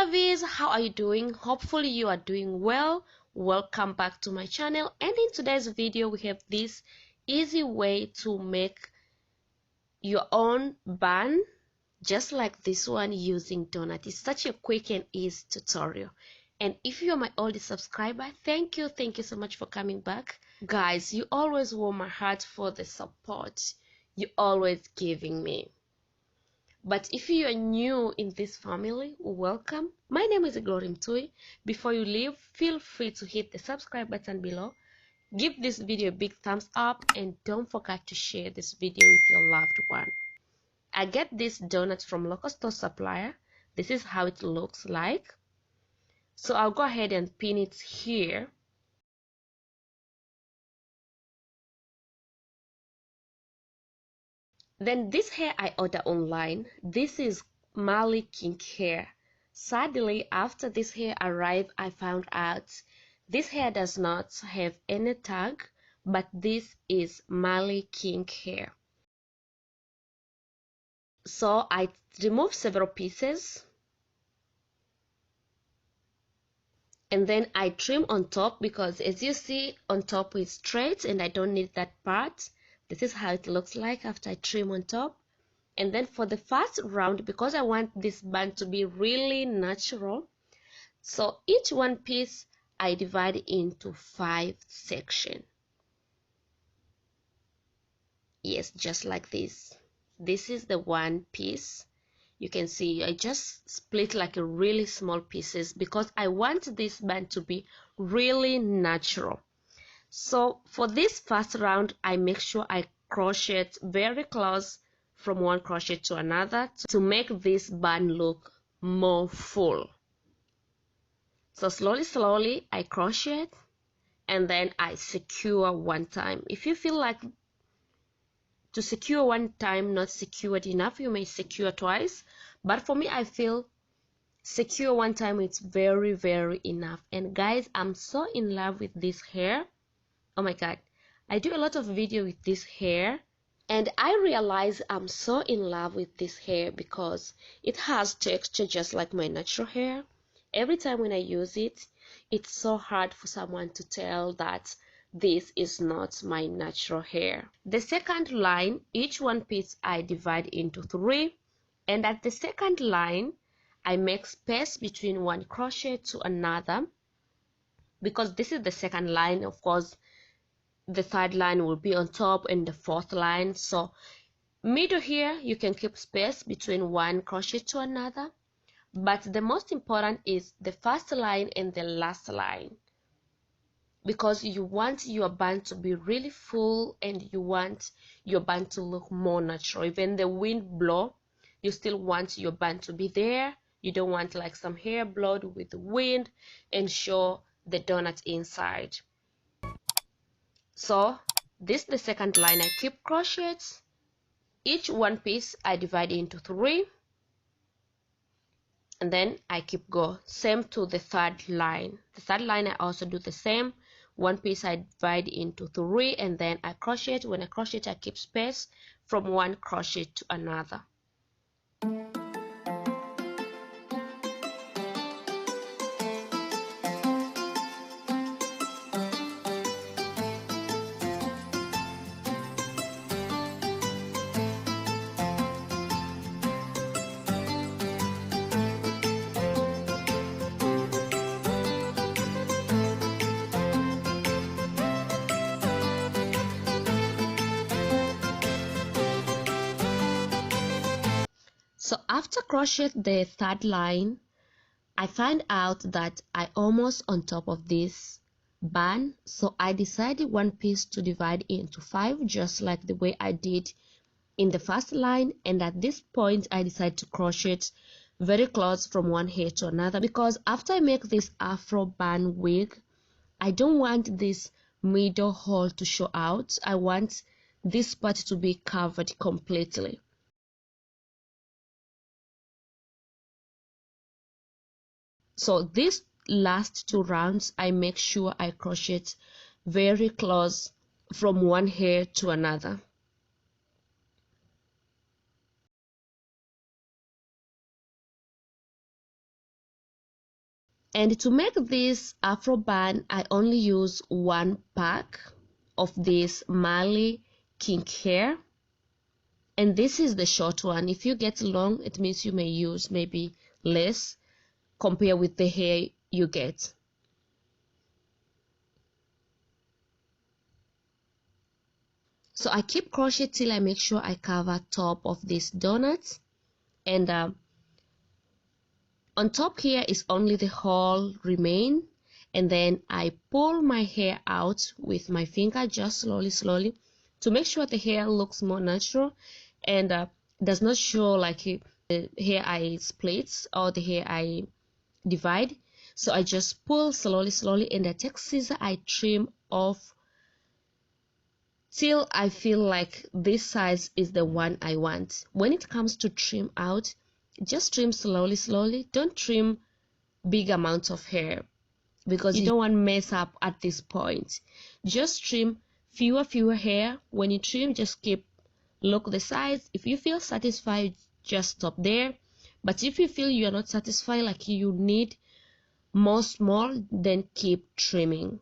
lovies, how are you doing? Hopefully you are doing well. Welcome back to my channel, and in today's video we have this easy way to make your own bun just like this one using donut. It's such a quick and easy tutorial, and if you are my oldest subscriber, thank you so much for coming back. Guys, you always warm my heart for the support you always giving me. But if you are new in this family, welcome. My name is Glory Mtui. Before you leave, feel free to hit the subscribe button below. Give this video a big thumbs up, and don't forget to share this video with your loved one. I get this donut from local store supplier. This is how it looks like. So I'll go ahead and pin it here. Then this hair I order online. This is Marley Kinky Hair. Sadly, after this hair arrived, I found out this hair does not have any tag, but this is Marley Kinky Hair. So I removed several pieces, and then I trim on top because, as you see, on top is straight and I don't need that part. This is how it looks like after I trim on top. And then for the first round, because I want this bun to be really natural, so each one piece I divide into 5 sections. Yes, just like this. This is the one piece. You can see I just split like a really small pieces because I want this bun to be really natural. So for this first round, I make sure I crochet very close from one crochet to another to make this bun look more full. So slowly I crochet, and then I secure one time. If you feel like to secure one time not secured enough, you may secure twice, but for me, I feel secure one time it's very enough. And guys, I'm so in love with this hair. Oh my god, I do a lot of video with this hair, and I realize I'm so in love with this hair because it has texture just like my natural hair. Every time when I use it, it's so hard for someone to tell that this is not my natural hair. The second line, each one piece I divide into 3, and at the second line I make space between one crochet to another, because this is the second line. Of course, the third line will be on top and the fourth line. So middle here, you can keep space between one crochet to another, but the most important is the first line and the last line, because you want your bun to be really full and you want your bun to look more natural. Even the wind blow, you still want your bun to be there. You don't want like some hair blowed with the wind and show the donut inside. So this is the second line. I keep crochets. Each one piece I divide into 3, and then I keep go. Same to the third line. The third line I also do the same. One piece I divide into 3, and then I crochet. When I crochet, I keep space from one crochet to another. So after crochet the third line, I find out that I almost on top of this bun, so I decided one piece to divide into 5, just like the way I did in the first line. And at this point I decided to crochet very close from one hair to another, because after I make this Afro Bun wig, I don't want this middle hole to show out. I want this part to be covered completely. So these last 2 rounds, I make sure I crochet very close from one hair to another. And to make this Afro bun, I only use 1 pack of this Marley Kinky Hair, and this is the short one. If you get long, it means you may use maybe less compared with the hair you get. So I keep crochet till I make sure I cover top of this donut, and on top here is only the hole remain, and then I pull my hair out with my finger, just slowly to make sure the hair looks more natural and does not show like the hair I split or the hair I divide. So I just pull slowly, and I take scissors, I trim off till I feel like this size is the one I want. When it comes to trim out, just trim slowly. Don't trim big amounts of hair because you don't want to mess up at this point. Just trim fewer hair. When you trim, just look the size. If you feel satisfied, just stop there. But if you feel you are not satisfied, like you need more small, then keep trimming.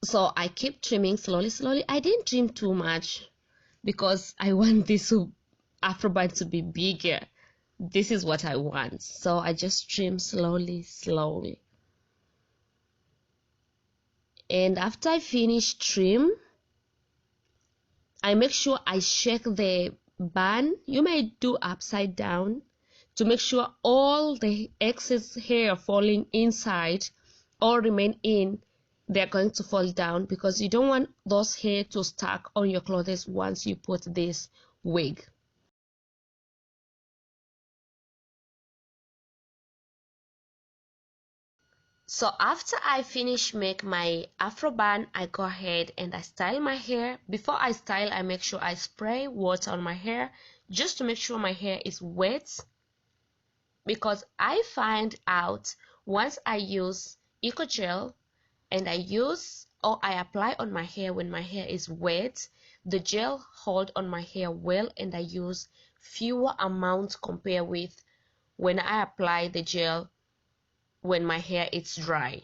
So I keep trimming slowly. I didn't trim too much because I want this Afro bun to be bigger. This is what I want. So I just trim slowly. And after I finish trim, I make sure I shake the bun. You may do upside down to make sure all the excess hair falling inside or remain in, they're going to fall down, because you don't want those hair to stuck on your clothes once you put this wig. So after I finish make my Afro bun, I go ahead and I style my hair. Before I style, I make sure I spray water on my hair just to make sure my hair is wet, because I find out once I use Eco Gel and I apply on my hair when my hair is wet, the gel hold on my hair well, and I use fewer amounts compared with when I apply the gel when my hair is dry.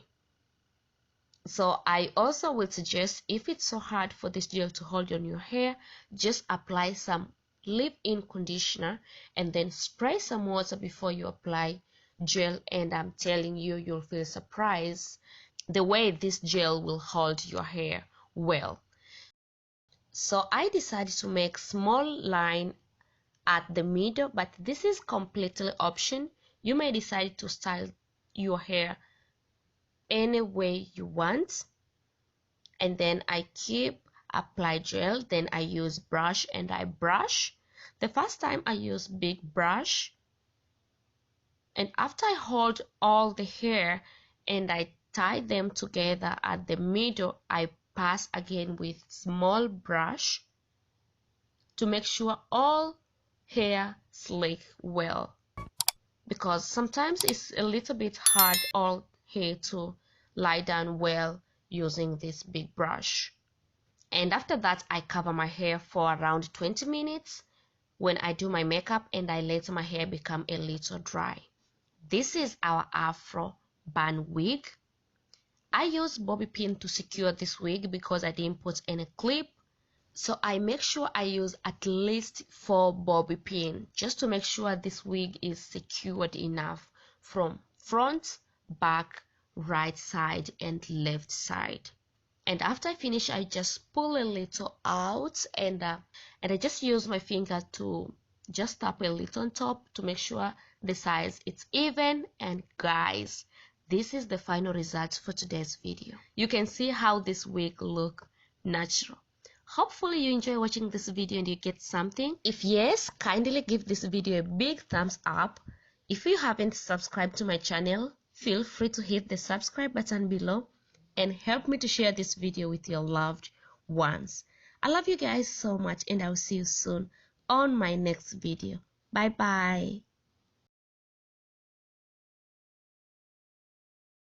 So I also would suggest, if it's so hard for this gel to hold on your hair, just apply some leave-in conditioner and then spray some water before you apply gel, and I'm telling you, you'll feel surprised the way this gel will hold your hair well. So I decided to make small line at the middle, but this is completely option. You may decide to style your hair any way you want. And then I apply gel, then I use brush and I brush. The first time I use big brush, and after I hold all the hair and I tie them together at the middle, I pass again with small brush to make sure all hair slick well, because sometimes it's a little bit hard all hair to lie down well using this big brush. And after that, I cover my hair for around 20 minutes when I do my makeup, and I let my hair become a little dry. This is our Afro bun wig. I use bobby pin to secure this wig because I didn't put any clip. So I make sure I use at least 4 bobby pin just to make sure this wig is secured enough from front, back, right side and left side. And after I finish, I just pull a little out, and I just use my finger to just tap a little on top to make sure the size is even. And guys, this is the final result for today's video. You can see how this wig look natural. Hopefully you enjoy watching this video and you get something. If yes, kindly give this video a big thumbs up. If you haven't subscribed to my channel, feel free to hit the subscribe button below and help me to share this video with your loved ones. I love you guys so much, and I'll see you soon on my next video. Bye bye.